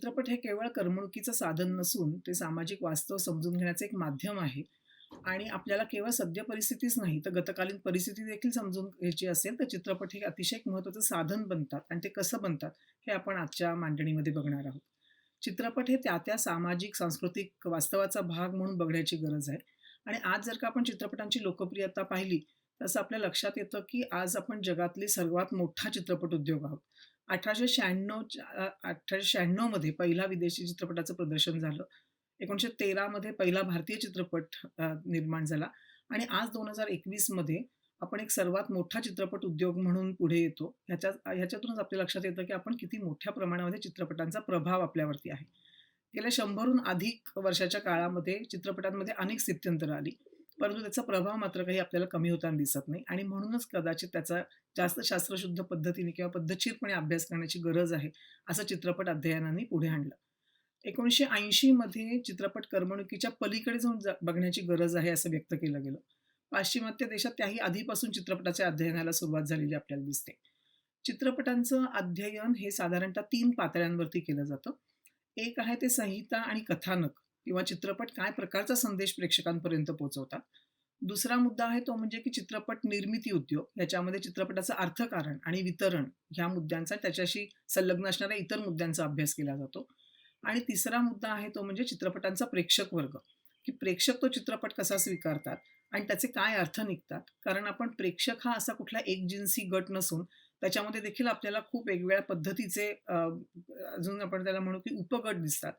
चित्रपट हे केवळ करमणुकीचं साधन नसून ते सामाजिक वास्तव समजून घेण्याचं एक माध्यम आहे आणि आपल्याला केवळ सद्य परिस्थितीच नाही तर गतकालीन परिस्थिती देखील समजून घ्यायची असेल तर चित्रपट हे अतिशय एक महत्त्वाचं साधन बनतात आणि ते कसं बनतात हे आपण आजच्या मांडणीमध्ये बघणार आहोत. चित्रपट हे त्या सामाजिक सांस्कृतिक वास्तवाचा भाग म्हणून बघण्याची गरज आहे आणि आज जर का आपण चित्रपटांची लोकप्रियता पाहिली तर असं आपल्या लक्षात येतं की आज आपण जगातली सर्वात मोठा चित्रपट उद्योग आहोत. 1896 मध्ये पहिला विदेशी चित्रपटाचं प्रदर्शन झालं. 1913 मध्ये पहिला भारतीय चित्रपट निर्माण झाला आणि आज 2021 मध्ये आपण एक सर्वात मोठा चित्रपट उद्योग म्हणून पुढे येतो. ह्याच्यातूनच आपल्या लक्षात येतं, की आपण किती मोठ्या प्रमाणामध्ये चित्रपटांचा प्रभाव आपल्यावरती आहे. गेल्या 100हून अधिक वर्षाच्या काळामध्ये चित्रपटांमध्ये अनेक स्थित्यंतरं आली. परंतु त्याचा प्रभाव मात्र काही आपल्याला कमी होताना दिसत नाही आणि म्हणूनच कदाचित त्याचा जास्त शास्त्रशुद्ध पद्धतीने किंवा पद्धतशीरपणे अभ्यास करण्याची गरज आहे, असं चित्रपट अध्ययनांनी पुढे आणलं. 1980 मध्ये चित्रपट करमणुकीच्या पलीकडे जाऊन बघण्याची गरज आहे, असं व्यक्त केलं गेलं. पाश्चिमात्य देशात त्याही आधीपासून चित्रपटाच्या अध्ययनाला सुरुवात झालेली आपल्याला दिसते. चित्रपटांचं अध्ययन हे साधारणतः 3 पातळ्यांवरती केलं जातं. एक आहे ते संहिता आणि कथानक किंवा चित्रपट काय प्रकारचा संदेश प्रेक्षकांपर्यंत पोहोचवतात. दुसरा मुद्दा आहे तो म्हणजे की चित्रपट निर्मिती उद्योग. याच्यामध्ये चित्रपटाचं अर्थकारण आणि वितरण ह्या मुद्द्यांचा त्याच्याशी संलग्न असणाऱ्या इतर मुद्द्यांचा अभ्यास केला जातो. आणि तिसरा मुद्दा आहे तो म्हणजे चित्रपटांचा प्रेक्षक वर्ग, की प्रेक्षक तो चित्रपट कसा स्वीकारतात आणि त्याचे काय अर्थ निघतात. कारण आपण प्रेक्षक हा असा कुठला एकजिन्सी गट नसून त्याच्यामध्ये देखील आपल्याला खूप वेगवेगळ्या पद्धतीचे अजून आपण त्याला म्हणू की उपगट दिसतात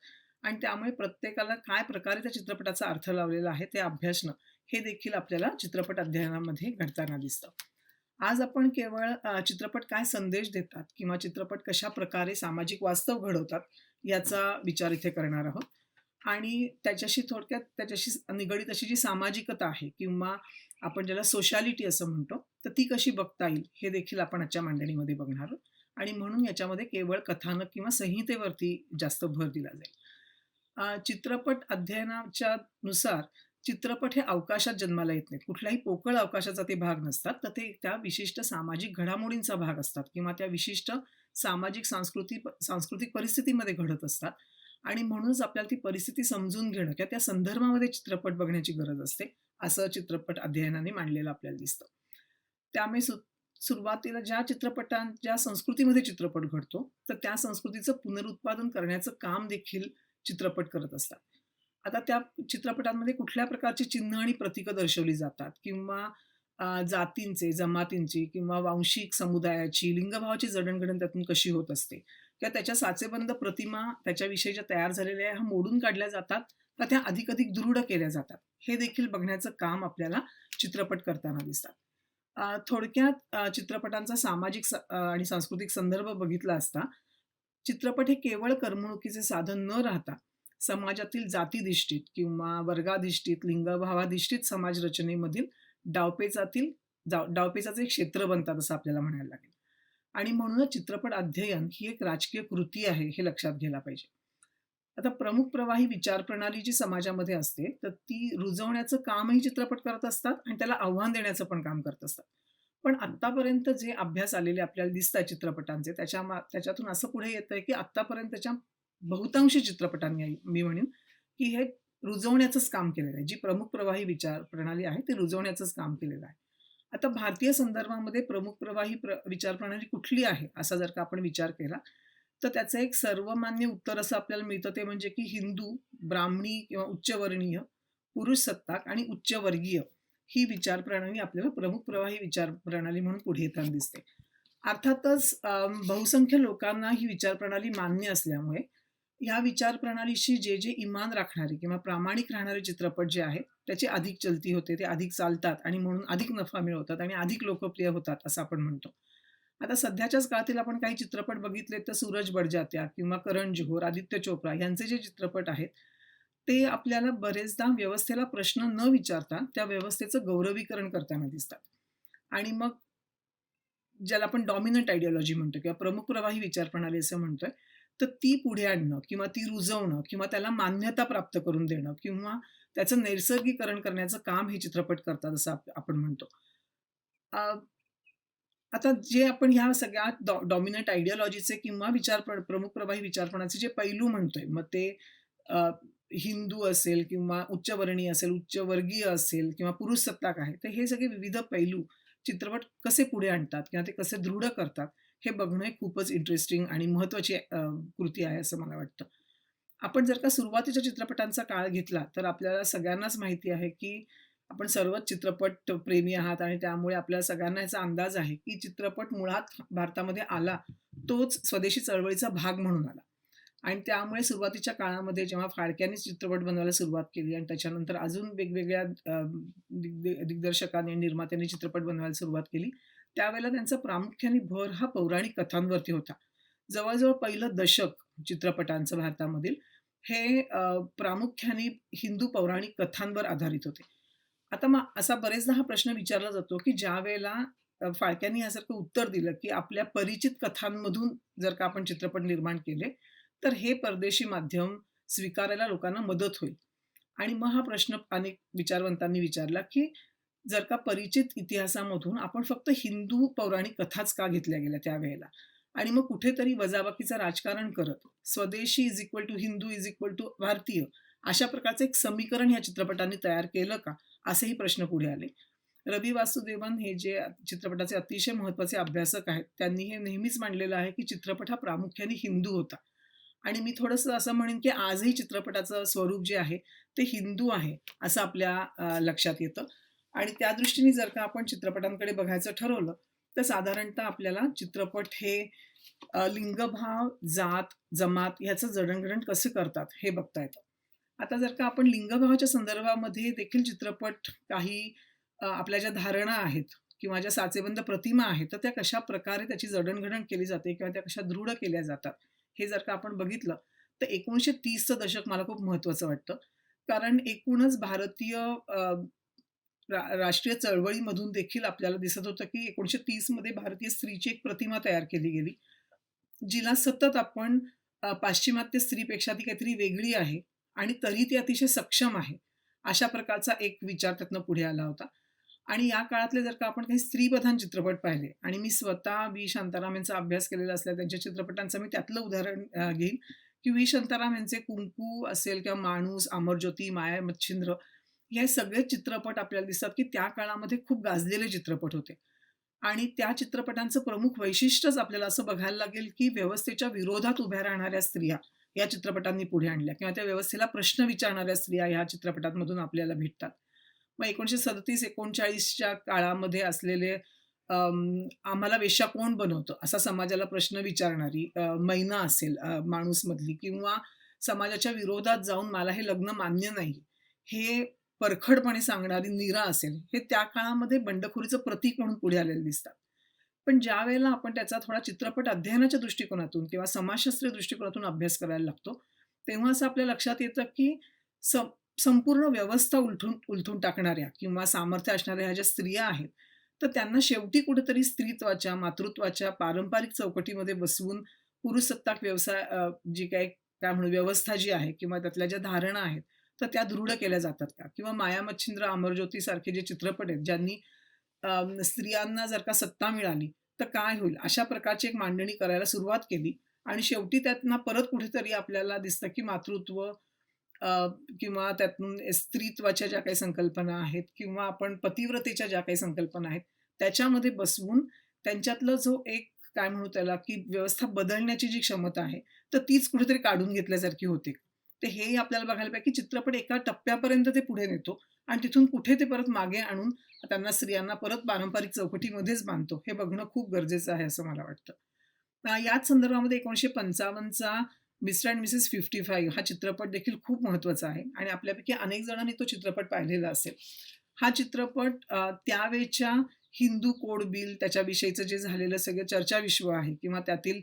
आणि त्यामुळे प्रत्येकाला काय प्रकारे त्या चित्रपटाचा अर्थ लावलेला आहे ते अभ्यासणं हे देखील आपल्याला चित्रपट अध्ययनामध्ये घडताना दिसतं. आज आपण केवळ चित्रपट काय संदेश देतात किंवा चित्रपट कशा प्रकारे सामाजिक वास्तव घडवतात याचा विचार इथे करणार आहोत आणि त्याच्याशी थोडक्यात त्याच्याशी निगडीत अशी जी सामाजिकता आहे किंवा आपण ज्याला सोशॅलिटी असं म्हणतो, तर ती कशी बघता येईल हे देखील आपण आजच्या मांडणीमध्ये बघणार आहोत आणि म्हणून याच्यामध्ये केवळ कथानक किंवा संहितेवरती जास्त भर दिला जाईल. चित्रपट अध्ययनाच्या नुसार चित्रपट हे अवकाशात जन्माला येत नाहीत. कुठल्याही पोकळ अवकाशाचा ते भाग नसतात. तर ते त्या विशिष्ट सामाजिक घडामोडींचा भाग असतात किंवा त्या विशिष्ट सामाजिक सांस्कृतिक परिस्थितीमध्ये घडत असतात आणि म्हणूनच आपल्याला ती परिस्थिती समजून घेणं किंवा त्या संदर्भामध्ये चित्रपट बघण्याची गरज असते, असं चित्रपट अध्ययनाने मांडलेलं आपल्याला दिसतं. त्यामुळे सुरुवातीला ज्या संस्कृतीमध्ये चित्रपट घडतो, तर त्या संस्कृतीचं पुनरुत्पादन करण्याचं काम देखील चित्रपट करत असतात. आता त्या चित्रपटांमध्ये कुठल्या प्रकारची चिन्ह आणि प्रतीकं दर्शवली जातात किंवा जातींचे, जमातींची किंवा वांशिक समुदायाची, लिंगभावाची जडणघडण त्यातून कशी होत असते किंवा त्याच्या साचेबंद प्रतिमा त्याच्याविषयी ज्या तयार झालेल्या ह्या मोडून काढल्या जातात का त्या अधिक दृढ केल्या जातात, हे देखील बघण्याचं काम आपल्याला चित्रपट करताना दिसतात. थोडक्यात चित्रपटांचा सामाजिक आणि सांस्कृतिक संदर्भ बघितला असता चित्रपट हे केवळ करमणुकीचे साधन न राहता समाजातील जातीधिष्ठित किंवा वर्गाधिष्ठित, लिंगभावाधिष्ठित समाज रचनेमधील डावपेचातील डावपेचाचे एक क्षेत्र बनतात असं आपल्याला म्हणायला लागेल. आणि म्हणूनच चित्रपट अध्ययन ही एक राजकीय कृती आहे हे लक्षात घ्यायला पाहिजे. आता प्रमुख प्रवाही विचारप्रणाली जी समाजामध्ये असते, तर ती रुजवण्याचं कामही चित्रपट करत असतात आणि त्याला आव्हान देण्याचं पण काम करत असतात. पण आत्तापर्यंत जे अभ्यास आलेले आपल्याला दिसतात चित्रपटांचे, त्याच्यातून असं पुढे येतंय, की आत्तापर्यंतच्या बहुतांशी चित्रपटांनी मी म्हणेन, की हे रुजवण्याचंच काम केलेलं आहे. जी प्रमुख प्रवाही विचार प्रणाली आहे, ते रुजवण्याचंच काम केलेलं आहे. आता भारतीय संदर्भामध्ये प्रमुख प्रवाही विचार प्रणाली कुठली आहे, असा जर का आपण विचार केला, तर त्याचं एक सर्वमान्य उत्तर असं आपल्याला मिळतं ते म्हणजे की हिंदू, ब्राह्मणी किंवा उच्चवर्णीय, पुरुषसत्ताक आणि उच्चवर्गीय ही विचार प्रणाली आपल्याला प्रमुख प्रवाही विचार प्रणाली म्हणून पुढे येताना दिसते. अर्थातच बहुसंख्य लोकांना ही विचार प्रणाली मान्य असल्यामुळे ह्या विचार प्रणालीशी जे इमान राखणारे किंवा प्रामाणिक राहणारे चित्रपट जे आहेत, त्याची अधिक चलती होते, ते अधिक चालतात आणि म्हणून अधिक नफा मिळवतात आणि अधिक लोकप्रिय होतात असं आपण म्हणतो. आता सध्याच्याच काळातील आपण काही चित्रपट बघितले तर सूरज बडजात्या किंवा करण जोहर, आदित्य चोप्रा यांचे जे चित्रपट आहेत, ते आपल्याला बरेचदा व्यवस्थेला प्रश्न न विचारता त्या व्यवस्थेचं गौरवीकरण करताना दिसतात. आणि मग ज्याला आपण डॉमिनंट आयडिओलॉजी म्हणतो किंवा प्रमुख प्रवाही विचार प्रणाली असं म्हणतोय, तर ती पुढे आणणं किंवा ती रुजवणं किंवा त्याला मान्यता प्राप्त करून देणं किंवा त्याचं नैसर्गीकरण करण्याचं काम हे चित्रपट करतात असं आपण म्हणतो. आता जे आपण ह्या सगळ्या डॉमिनंट आयडिओलॉजीचे किंवा प्रमुख प्रवाही विचारप्रणाचे जे पैलू म्हणतोय, मग ते अ, हिंदू असेल किंवा उच्चवर्णीय असेल, उच्चवर्गीय असेल किंवा पुरुषसत्ताक आहे. तर हे सगळे विविध पैलू चित्रपट कसे पुढे आणतात किंवा ते कसे दृढ करतात, हे बघणं हे खूपच इंटरेस्टिंग आणि महत्त्वाची कृती आहे असं मला वाटतं. आपण जर का सुरुवातीच्या चित्रपटांचा काळ घेतला, तर आपल्याला सगळ्यांनाच माहिती आहे, की आपण सर्वच चित्रपट प्रेमी आहात आणि त्यामुळे आपल्याला सगळ्यांना याचा अंदाज आहे, की चित्रपट मुळात भारतामध्ये आला, तोच स्वदेशी चळवळीचा भाग म्हणून आला. आणि त्यामुळे सुरुवातीच्या काळामध्ये जेव्हा फाळक्यांनी चित्रपट बनवायला सुरुवात केली आणि त्याच्यानंतर अजून वेगवेगळ्या दिग्दर्शकांनी, निर्मात्यांनी चित्रपट बनवायला सुरुवात केली, त्यावेळेला त्यांचा प्रामुख्याने भर हा पौराणिक कथांवरती होता. जवळ पहिलं दशक चित्रपटांचं भारतामधील हे प्रामुख्याने हिंदू पौराणिक कथांवर आधारित होते. आता मग असा बरेचदा हा प्रश्न विचारला जातो, की ज्यावेळेला फाळक्यांनी यासारखं उत्तर दिलं, की आपल्या परिचित कथांमधून जर का आपण चित्रपट निर्माण केले, तर हे परदेशी माध्यम स्वीकारायला लोकांना मदत होईल. आणि मग हा प्रश्न अनेक विचारवंतांनी विचारला, की जर का परिचित इतिहासामधून आपण फक्त हिंदू पौराणिक कथाच का घेतल्या गेल्या त्यावेळेला? आणि मग कुठेतरी वजाबाकीचं राजकारण करत स्वदेशी is equal to Hindu is equal to भारतीय अशा प्रकारचं एक समीकरण ह्या चित्रपटांनी तयार केलं का? असेही प्रश्न पुढे आले. रवी वासुदेवन हे जे चित्रपटाचे अतिशय महत्त्वाचे अभ्यासक आहेत, त्यांनी हे नेहमीच मांडलेलं आहे, की चित्रपट हा प्रामुख्याने हिंदू होता. आणि मी थोडंसं असं म्हणेन, की आजही चित्रपटाचं स्वरूप जे आहे, ते हिंदू आहे, असं आपल्या लक्षात येतं. आणि त्या दृष्टीने जर का आपण चित्रपटांकडे बघायचं ठरवलं, तर साधारणतः आपल्याला चित्रपट हे लिंगभाव, जात, जमात ह्याचं जडणघडण कसे करतात, हे बघता येतं. आता जर का आपण लिंगभावाच्या संदर्भामध्ये देखील चित्रपट काही आपल्या ज्या धारणा आहेत किंवा ज्या साचेबंद प्रतिमा आहेत, तर त्या कशाप्रकारे त्याची जडणघडण केली जाते किंवा त्या कशा दृढ केल्या जातात, हे जर का आपण बघितलं, तर 1930चं दशक मला खूप महत्त्वाचं वाटतं. कारण एकूणच भारतीय राष्ट्रीय चळवळीमधून देखील आपल्याला दिसत होतं, की 1930 मध्ये भारतीय स्त्रीची एक प्रतिमा तयार केली गेली. जिला सतत आपण पाश्चिमात्य स्त्रीपेक्षा ती काहीतरी वेगळी आहे आणि तरी ती अतिशय सक्षम आहे. अशा प्रकारचा एक विचार त्यातनं पुढे आला होता. आणि या काळातले जर का आपण काही स्त्रीप्रधान चित्रपट पाहिले आणि मी स्वतः व्ही. शांताराम यांचा अभ्यास केलेला असल्या त्यांच्या चित्रपटांचं मी त्यातलं उदाहरण घेईन, की व्ही. शांताराम यांचे कुंकू असेल किंवा माणूस, अमरज्योती, माया मच्छिंद्र हे सगळे चित्रपट आपल्याला दिसतात, की त्या काळामध्ये खूप गाजलेले चित्रपट होते. आणि त्या चित्रपटांचं प्रमुख वैशिष्ट्यच आपल्याला असं बघायला लागेल, की व्यवस्थेच्या विरोधात उभ्या राहणाऱ्या स्त्रिया या चित्रपटांनी पुढे आणल्या किंवा त्या व्यवस्थेला प्रश्न विचारणाऱ्या स्त्रिया ह्या चित्रपटांमधून आपल्याला भेटतात. मग 1937-39च्या काळामध्ये असलेले आम्हाला वेश्या कोण बनवतं? असा समाजाला प्रश्न विचारणारी मैना असेल माणूसमधली किंवा समाजाच्या विरोधात जाऊन मला हे लग्न मान्य नाही, हे परखडपणे सांगणारी नीरा असेल, हे त्या काळामध्ये बंडखोरीचं प्रतीक म्हणून पुढे आलेले दिसतात. पण ज्यावेळेला आपण त्याचा थोडा चित्रपट अध्ययनाच्या दृष्टिकोनातून किंवा समाजशास्त्रीय दृष्टिकोनातून अभ्यास करायला लागतो, तेव्हा असं आपल्या लक्षात येतं, की सं संपूर्ण व्यवस्था उलथून टाकणाऱ्या किंवा सामर्थ्य असणाऱ्या ह्या ज्या स्त्रिया आहेत, तर त्यांना शेवटी कुठेतरी स्त्रीत्वाच्या, मातृत्वाच्या पारंपरिक चौकटीमध्ये बसवून पुरुषसत्ताक व्यवसाय जी काही काय म्हणू व्यवस्था जी आहे किंवा त्यातल्या ज्या धारणा आहेत, तर त्या दृढ केल्या जातात का? किंवा माया मच्छिंद्र, अमरज्योती सारखे जे चित्रपट आहेत, ज्यांनी स्त्रियांना जर का सत्ता मिळाली, तर काय होईल? अशा प्रकारची एक मांडणी करायला सुरुवात केली आणि शेवटी त्यातनं परत कुठेतरी आपल्याला दिसतं, की मातृत्व अ, किंवा त्यातून स्त्रीत्वाच्या ज्या काही संकल्पना आहेत किंवा आपण पतिव्रतेच्या ज्या काही संकल्पना आहेत, त्याच्यामध्ये बसवून त्यांच्यातलं जो एक काय म्हणू त्याला, की व्यवस्था बदलण्याची जी क्षमता आहे, तर तीच कुठेतरी काढून घेतल्यासारखी होते. तर हेही आपल्याला बघायला पाहिजे, की चित्रपट एका टप्प्यापर्यंत ते पुढे नेतो आणि तिथून कुठे ते परत मागे आणून त्यांना स्त्रियांना परत पारंपरिक चौकटीमध्येच बांधतो. हे बघणं खूप गरजेचं आहे असं मला वाटतं. याच संदर्भामध्ये 1955चा मिस्टर अँड मिसेस 55 हा चित्रपट देखील खूप महत्त्वाचा आहे आणि आपल्यापैकी अनेक जणांनी तो चित्रपट पाहिलेला असेल. हा चित्रपट त्यावेळच्या हिंदू कोड बिल त्याच्याविषयीचं जे झालेलं सगळं चर्चाविश्व आहे किंवा त्यातील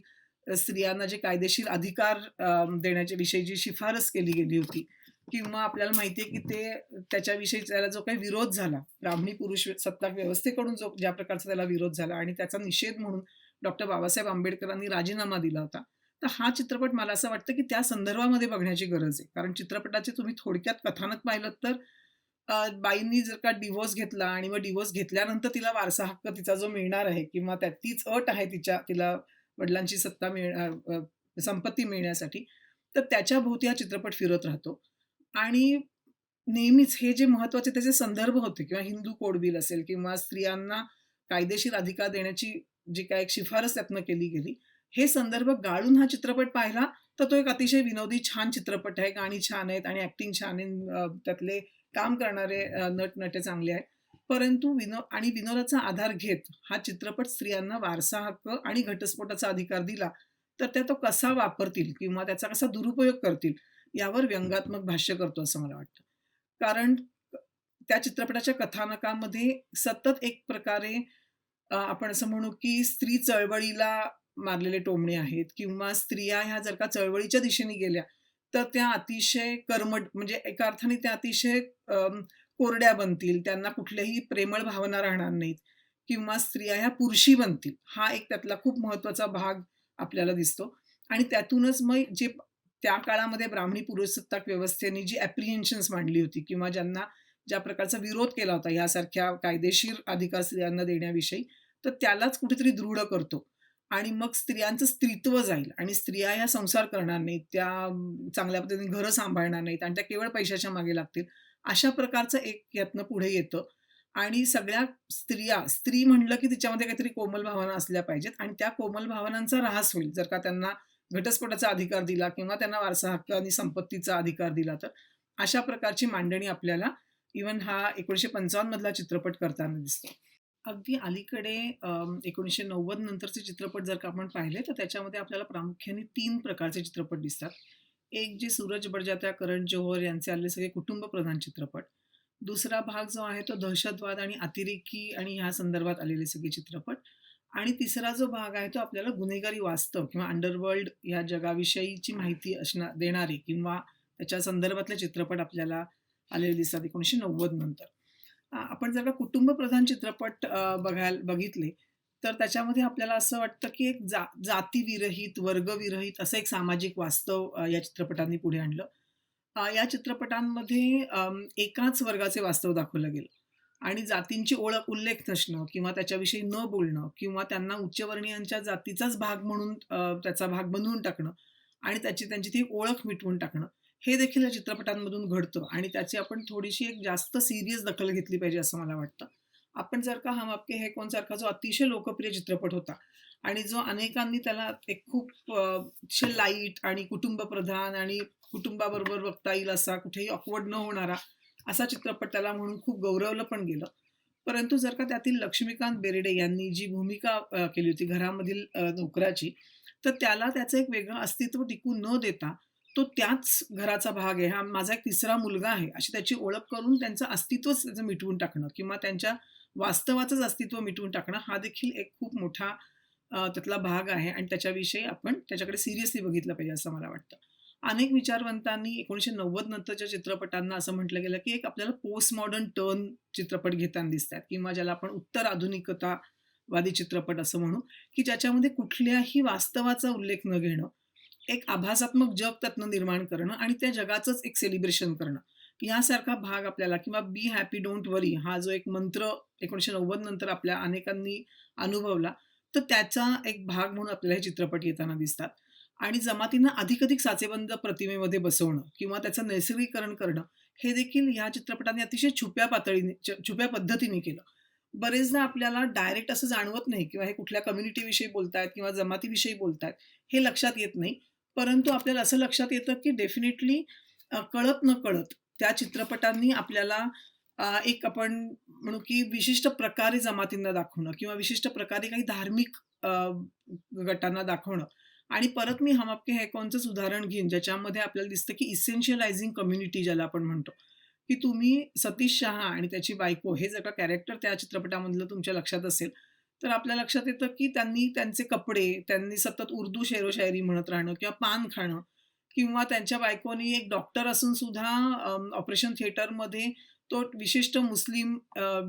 स्त्रियांना जे कायदेशीर अधिकार देण्याच्या विषयी जी शिफारस केली गेली होती किंवा आपल्याला माहिती आहे, की ते त्याच्याविषयी त्याला जो काही विरोध झाला, ब्राह्मणी पुरुष सत्ताक व्यवस्थेकडून जो ज्या प्रकारचा त्याला विरोध झाला आणि त्याचा निषेध म्हणून डॉक्टर बाबासाहेब आंबेडकरांनी राजीनामा दिला होता. तर हा चित्रपट मला असं वाटतं, की त्या संदर्भामध्ये बघण्याची गरज आहे. कारण चित्रपटाचे तुम्ही थोडक्यात कथानक पाहिलत तर बाईंनी जर का डिव्होर्स घेतला आणि मग डिव्होर्स घेतल्यानंतर तिला वारसा हक्क तिचा जो मिळणार आहे किंवा तीच अट आहे तिला वडिलांची संपत्ती मिळण्यासाठी, तर त्याच्याभोवती हा चित्रपट फिरत राहतो. आणि नेहमीच हे जे महत्त्वाचे त्याचे संदर्भ होते किंवा हिंदू कोड बिल असेल किंवा स्त्रियांना कायदेशीर अधिकार देण्याची जी काही एक शिफारस त्यातनं केली गेली, हे संदर्भ गाळून हा चित्रपट पाहिला, तर तो एक अतिशय विनोदी छान चित्रपट आहे. गाणी छान आहेत आणि ॲक्टिंग छान आहे. त्यातले काम करणारे नट-नटे चांगले आहेत. परंतु विनोदाचा आधार घेत हा चित्रपट स्त्रियांना वारसा हक्क आणि घटस्फोटाचा अधिकार दिला, तर तो कसा वापरतील किंवा त्याचा कसा दुरुपयोग करतील, यावर व्यंगात्मक भाष्य करतो असं मला वाटतं. कारण त्या चित्रपटाच्या कथानकामध्ये सतत एक प्रकारे आपण असं म्हणू की स्त्री चळवळीला मारलेले टोमणे आहेत किंवा स्त्रिया ह्या जर का चळवळीच्या दिशेने गेल्या, तर त्या अतिशय कर्मठ म्हणजे एका अर्थाने त्या अतिशय कोरड्या बनतील. त्यांना कुठल्याही प्रेमळ भावना राहणार नाहीत किंवा स्त्रिया ह्या पुरुषी बनतील. हा एक त्यातला खूप महत्त्वाचा भाग आपल्याला दिसतो आणि त्यातूनच मग जे त्या काळामध्ये ब्राह्मणी पुरुषसत्ताक व्यवस्थेने जी ॲप्रिहेन्शन्स मांडली होती किंवा ज्या प्रकारचा विरोध केला होता यासारख्या कायदेशीर अधिकार स्त्रियांना देण्याविषयी, तर त्यालाच कुठेतरी दृढ करतो आणि मग स्त्रियांचं स्त्रीत्व जाईल आणि स्त्रिया ह्या संसार करणार नाहीत, त्या चांगल्या पद्धतीने घरं सांभाळणार नाहीत आणि त्या केवळ पैशाच्या मागे लागतील. अशा प्रकारचं एक यातनं पुढे येतं आणि सगळ्या स्त्री म्हटलं की तिच्यामध्ये काहीतरी कोमल भावना असल्या पाहिजेत आणि त्या कोमल भावनांचा ऱ्हास होईल जर का त्यांना घटस्फोटाचा अधिकार दिला किंवा त्यांना वारसा हक्क आणि संपत्तीचा अधिकार दिला तर. अशा प्रकारची मांडणी आपल्याला इव्हन हा 1955 मधला चित्रपट करताना दिसतो. अगदी अलीकडे 1990 नंतरचे चित्रपट जर का आपण पाहिले, तर त्याच्यामध्ये आपल्याला प्रामुख्याने 3 प्रकारचे चित्रपट दिसतात. एक जे सूरज बडजात्या, करण जोहर यांचे आलेले सगळे कुटुंबप्रधान चित्रपट. दुसरा भाग जो आहे तो दहशतवाद आणि अतिरेकी आणि ह्या संदर्भात आलेले सगळे चित्रपट. आणि तिसरा जो भाग आहे तो आपल्याला गुन्हेगारी वास्तव किंवा अंडरवर्ल्ड या जगाविषयीची माहिती देणारे किंवा त्याच्या संदर्भातले चित्रपट आपल्याला आलेले दिसतात 1990 नंतर. आपण जर का कुटुंबप्रधान चित्रपट बघितले, तर त्याच्यामध्ये आपल्याला असं वाटतं, की एक जातीविरहित, वर्गविरहित असं एक सामाजिक वास्तव या चित्रपटांनी पुढे आणलं. या चित्रपटांमध्ये एकाच वर्गाचे वास्तव दाखवलं गेलं आणि जातींची उल्लेख नसणं किंवा त्याच्याविषयी न बोलणं किंवा त्यांना उच्चवर्णीयांच्या जातीचाच भाग म्हणून त्याचा भाग बनवून टाकणं आणि त्यांची ती ओळख मिटवून टाकणं, हे देखील या चित्रपटांमधून घडतं आणि त्याची आपण थोडीशी एक जास्त सीरियस दखल घेतली पाहिजे असं मला वाटतं. आपण जर का हम आपके है कौन सारखा जो अतिशय लोकप्रिय चित्रपट होता आणि जो अनेकांनी त्याला एक खूप अतिशय लाईट आणि कुटुंबप्रधान आणि कुटुंबाबरोबर बघता येईल असा, कुठेही ऑकवर्ड न होणारा असा चित्रपट त्याला म्हणून खूप गौरवलं पण गेलं. परंतु जर का त्यातील लक्ष्मीकांत बेर्डे यांनी जी भूमिका केली होती घरामधील नोकराची, तर त्याला त्याचं एक वेगळं अस्तित्व टिकू न देता तो त्याच घराचा भाग आहे, हा माझा एक तिसरा मुलगा आहे, अशी त्याची ओळख करून त्यांचं अस्तित्वच त्याचं मिटवून टाकणं किंवा त्यांच्या वास्तवाचंच अस्तित्व मिटवून टाकणं, हा देखील एक खूप मोठा त्यातला भाग आहे आणि त्याच्याविषयी आपण त्याच्याकडे सिरियसली बघितलं पाहिजे असं मला वाटतं. अनेक विचारवंतांनी 1990 नंतरच्या चित्रपटांना असं म्हटलं गेलं, की एक आपल्याला पोस्ट मॉडर्न टर्न चित्रपट घेताना दिसतात किंवा ज्याला आपण उत्तर आधुनिकतावादी चित्रपट असं म्हणू, की ज्याच्यामध्ये कुठल्याही वास्तवाचा उल्लेख न घेणं, एक आभासात्मक जग त्यातनं निर्माण करणं आणि त्या जगाचंच एक सेलिब्रेशन करणं. यासारखा भाग आपल्याला किंवा बी हॅपी डोंट वरी हा जो एक मंत्र 1990 नंतर आपल्या अनेकांनी अनुभवला, तर त्याचा एक भाग म्हणून आपल्याला हे चित्रपट येताना दिसतात. आणि जमातींना अधिकाधिक साचेबंद प्रतिमेमध्ये बसवणं किंवा त्याचं नैसर्गिकरण करणं, हे देखील ह्या चित्रपटाने अतिशय छुप्या पद्धतीने केलं. बरेचदा आपल्याला डायरेक्ट असं जाणवत नाही किंवा हे कुठल्या कम्युनिटीविषयी बोलतायत किंवा जमातीविषयी बोलतायत, हे लक्षात येत नाही. परंतु आपल्याला असं लक्षात येतं, की डेफिनेटली कळत-नकळत त्या चित्रपटांनी आपल्याला एक आपण म्हणू, की विशिष्ट प्रकारे जमातींना दाखवणं किंवा विशिष्ट प्रकारे काही धार्मिक गटांना दाखवणं आणि परत मी हम आपके है कौनचंच उदाहरण घेईन, ज्याच्यामध्ये आपल्याला दिसतं, की इसेन्शियलायझिंग कम्युनिटी ज्याला आपण म्हणतो, की तुम्ही सतीश शहा आणि त्याची बायको हे जर का कॅरेक्टर त्या चित्रपटामधलं तुमच्या लक्षात असेल, तर आपल्या लक्षात येतं, की त्यांनी त्यांचे कपडे, त्यांनी सतत उर्दू शेरो-शायरी म्हणत राहणं किंवा पान खाणं किंवा त्यांच्या बायकोनी एक डॉक्टर असून सुद्धा ऑपरेशन थिएटरमध्ये तो विशिष्ट मुस्लिम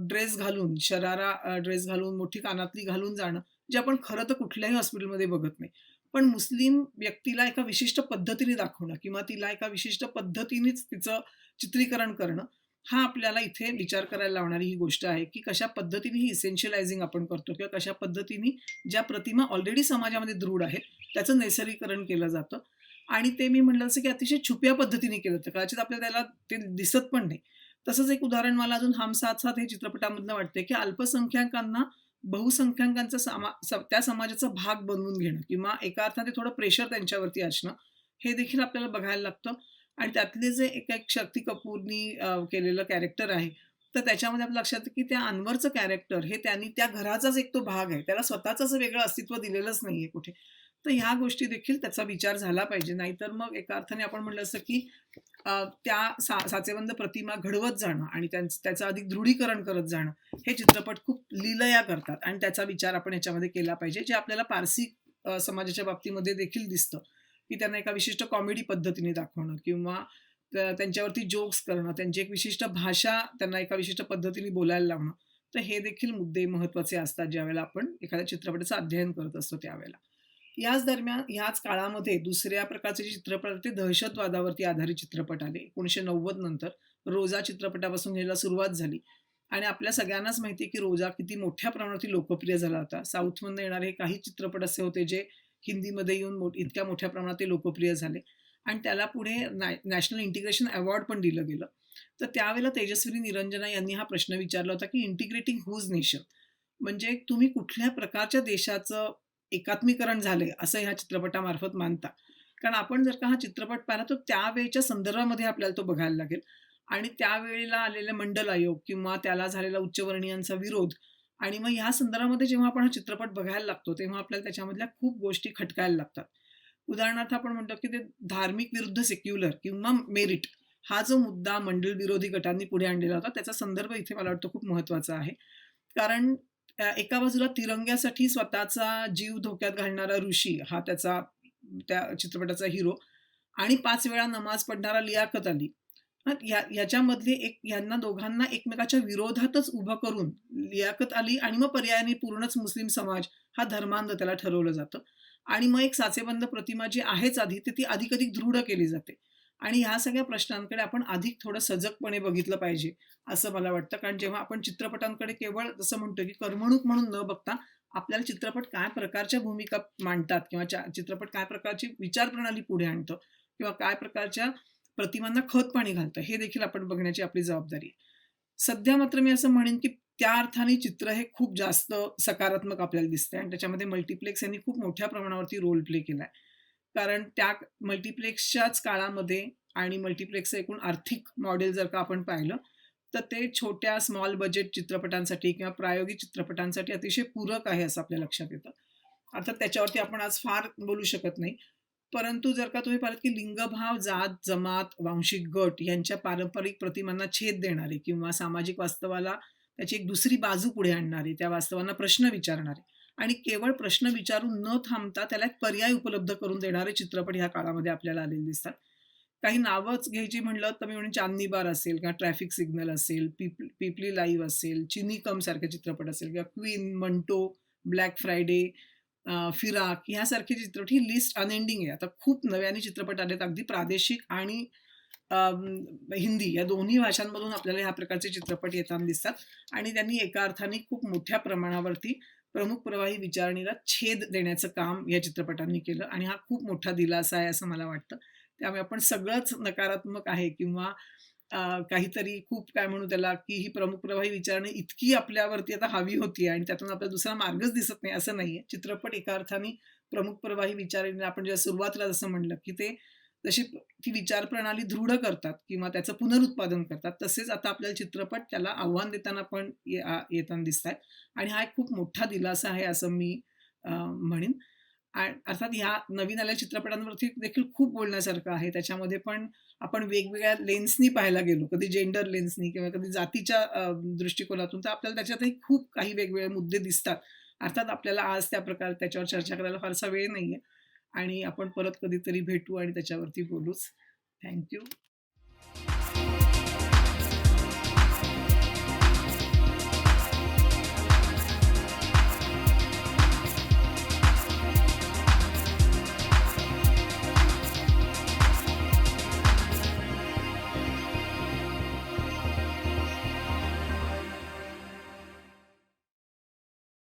ड्रेस घालून, शरारा ड्रेस घालून, मोठी कानातली घालून जाणं, जे आपण खरं तर कुठल्याही हॉस्पिटलमध्ये बघत नाही. पण मुस्लिम व्यक्तीला एका विशिष्ट पद्धतीने दाखवणं किंवा तिला एका विशिष्ट पद्धतीनेच तिचं चित्रीकरण करणं, हा आपल्याला इथे विचार करायला लावणारी ही गोष्ट आहे, की कशा पद्धतीने ही इसेन्शियलायझिंग आपण करतो किंवा कशा पद्धतीने ज्या प्रतिमा ऑलरेडी समाजामध्ये दृढ आहेत, त्याचं नैसर्गीकरण केलं जातं आणि ते मी म्हटलं जसं की अतिशय छुप्या पद्धतीने केलं जातं. कदाचित आपल्याला त्याला ते दिसत पण नाही. तसंच एक उदाहरण मला अजून हम साथ साथ हे चित्रपटामधनं वाटतंय, की अल्पसंख्याकांना बहुसंख्याकांचा त्या समाजाचा भाग बनवून घेणं किंवा एका अर्थाने थोडं प्रेशर त्यांच्यावरती असणं, हे देखील आपल्याला बघायला लागतं. आणि त्यातले जे एक शक्ती कपूरनी केलेलं कॅरेक्टर आहे, तर त्याच्यामध्ये आपल्या लक्षात येतं, की त्या अनवरचं कॅरेक्टर हे त्यांनी त्या घराचाच एक तो भाग आहे. त्याला स्वतःचं असं वेगळं अस्तित्व दिलेलंच नाहीये कुठे. तर ह्या गोष्टी देखील त्याचा विचार झाला पाहिजे. नाहीतर मग एका अर्थाने आपण म्हटलं असतं, की त्या साचेबंद प्रतिमा घडवत जाणं आणि त्याचं अधिक दृढीकरण करत जाणं, हे चित्रपट खूप लीलया करतात आणि त्याचा विचार आपण ह्याच्यामध्ये केला पाहिजे. जे आपल्याला पारसी समाजाच्या बाबतीमध्ये देखील दिसतं, की त्यांना एका विशिष्ट कॉमेडी पद्धतीने दाखवणं किंवा त्यांच्यावरती जोक्स करणं, त्यांची एक विशिष्ट भाषा त्यांना एका विशिष्ट पद्धतीने बोलायला लावणं. तर हे देखील मुद्दे महत्त्वाचे असतात, ज्यावेळेला आपण एखाद्या चित्रपटाचं अध्ययन करत असतो त्यावेळेला. याच दरम्यान ह्याच काळामध्ये दुसऱ्या प्रकारचे जे चित्रपट आले ते दहशतवादावरती आधारित चित्रपट आले. 1990 नंतर रोजा चित्रपटापासून ह्याला सुरुवात झाली आणि आपल्या सगळ्यांनाच माहिती आहे, की रोजा किती मोठ्या प्रमाणावरती लोकप्रिय झाला होता. साऊथमधनं येणारे काही चित्रपट असे होते, जे हिंदीमध्ये येऊन इतक्या मोठ्या प्रमाणात ते लोकप्रिय झाले आणि त्याला पुढे नॅशनल इंटिग्रेशन अवॉर्ड पण दिलं गेलं. तर त्यावेळेला तेजस्विनी निरंजना यांनी हा प्रश्न विचारला होता, की इंटिग्रेटिंग व्हूज नेशन? म्हणजे तुम्ही कुठल्या प्रकारच्या देशाचं एकात्मीकरण झालंय, असं ह्या चित्रपटामार्फत मानता. कारण आपण जर का हा चित्रपट पाहिला, तर त्यावेळच्या संदर्भामध्ये आपल्याला तो बघायला लागेल आणि त्यावेळेला आलेले मंडल आयोग किंवा त्याला झालेला उच्चवर्णीयांचा विरोध आणि मग ह्या संदर्भामध्ये जेव्हा आपण हा चित्रपट बघायला लागतो, तेव्हा आपल्याला त्याच्यामधल्या खूप गोष्टी खटकायला लागतात. उदाहरणार्थ आपण म्हणतो, की ते धार्मिक विरुद्ध सेक्युलर किंवा मेरिट हा जो मुद्दा मंडल विरोधी गटांनी पुढे आणलेला होता, त्याचा संदर्भ इथे मला वाटतं खूप महत्त्वाचा आहे. कारण एका बाजूला तिरंग्यासाठी स्वतःचा जीव धोक्यात घालणारा ऋषी हा त्या चित्रपटाचा हिरो आणि 5 वेळा नमाज पढणारा लियाकत अली. हां, ह्याच्यामधले ह्यांना दोघांना एकमेकाच्या विरोधातच उभं करून लियाकत अली आणि मग पर्यायाने पूर्णच मुस्लिम समाज हा धर्मांध त्याला ठरवलं जातं आणि मग एक साचेबंद प्रतिमा जी आहेच आधी, तर ती अधिक दृढ केली जाते आणि ह्या सगळ्या प्रश्नांकडे आपण अधिक थोडं सजगपणे बघितलं पाहिजे, असं मला वाटतं. कारण जेव्हा आपण चित्रपटांकडे केवळ जसं म्हणतो, की करमणूक म्हणून न बघता आपल्याला चित्रपट काय प्रकारच्या भूमिका मांडतात किंवा चित्रपट काय प्रकारची विचारप्रणाली पुढे आणतं किंवा काय प्रकारच्या प्रतिमांना खतपाणी घालतं, हे देखील आपण बघण्याची आपली जबाबदारी आहे. सध्या मात्र मी असं म्हणेन, की त्या अर्थाने चित्र हे खूप जास्त सकारात्मक आपल्याला दिसतंय आणि त्याच्यामध्ये मल्टिप्लेक्स यांनी खूप मोठ्या प्रमाणावरती रोल प्ले केलाय. कारण त्या मल्टिप्लेक्सच्याच काळामध्ये आणि मल्टिप्लेक्सचं एकूण आर्थिक मॉडेल जर का आपण पाहिलं, तर ते छोट्या स्मॉल बजेट चित्रपटांसाठी किंवा प्रायोगिक चित्रपटांसाठी अतिशय पूरक आहे असं आपल्या लक्षात येतं. अर्थात त्याच्यावरती आपण आज फार बोलू शकत नाही. परंतु जर का तुम्ही पाहिलत, की लिंगभाव, जात, जमात, वांशिक गट यांच्या पारंपरिक प्रतिमांना छेद देणारे किंवा सामाजिक वास्तवाला त्याची एक दुसरी बाजू पुढे आणणारे, त्या वास्तवांना प्रश्न विचारणारे आणि केवळ प्रश्न विचारून न थांबता त्याला एक पर्याय उपलब्ध करून देणारे चित्रपट ह्या काळामध्ये आपल्याला आलेले दिसतात. काही नावच घ्यायची म्हटलं तर मी म्हणेन चांदनी बार असेल किंवा ट्रॅफिक सिग्नल असेल, पीपली लाईव्ह असेल, चिनी कम सारखे चित्रपट असेल किंवा क्वीन, मंटो, ब्लॅक फ्रायडे, फिराक ह्यासारखे चित्रपट ही लिस्ट अनएंडिंग आहे. आता खूप नव्याने चित्रपट आलेत अगदी प्रादेशिक आणि हिंदी या दोन्ही भाषांमधून आपल्याला ह्या प्रकारचे चित्रपट येताना दिसतात आणि त्यांनी एका अर्थाने खूप मोठ्या प्रमाणावरती प्रमुख प्रवाही विचारणीला छेद देण्याचं काम या चित्रपटांनी केलं आणि हा खूप मोठा दिलासा आहे असं मला वाटतं. त्यामुळे आपण सगळंच नकारात्मक आहे किंवा काहीतरी खूप काय म्हणू त्याला, की ही प्रमुख प्रवाही विचारणी इतकी आपल्यावरती आता हावी होतीये आणि त्यातून आपल्याला दुसरा मार्गच दिसत नाही असं नाहीये. चित्रपट एका अर्थाने प्रमुख प्रवाही विचारणीला आपण जेव्हा सुरुवातीला जसं म्हणलं, की ते जशी ती विचारप्रणाली दृढ करतात किंवा त्याचं पुनरुत्पादन करतात, तसेच आता आपल्याला चित्रपट त्याला आव्हान देताना पण येताना दिसतायत आणि हा एक खूप मोठा दिलासा आहे असं मी म्हणेन. अर्थात ह्या नवीन आलेल्या चित्रपटांवरती देखील खूप बोलण्यासारखं आहे. त्याच्यामध्ये पण आपण वेगवेगळ्या लेन्सनी पाहायला गेलो, कधी जेंडर लेन्सनी किंवा कधी जातीच्या दृष्टिकोनातून, तर आपल्याला त्याच्यातही खूप काही वेगवेगळे मुद्दे दिसतात. अर्थात आपल्याला आज त्या प्रकारे त्याच्यावर चर्चा करायला फारसा वेळ नाहीये आणि आपण परत कधीतरी भेटू आणि त्याच्यावरती बोलूच. थँक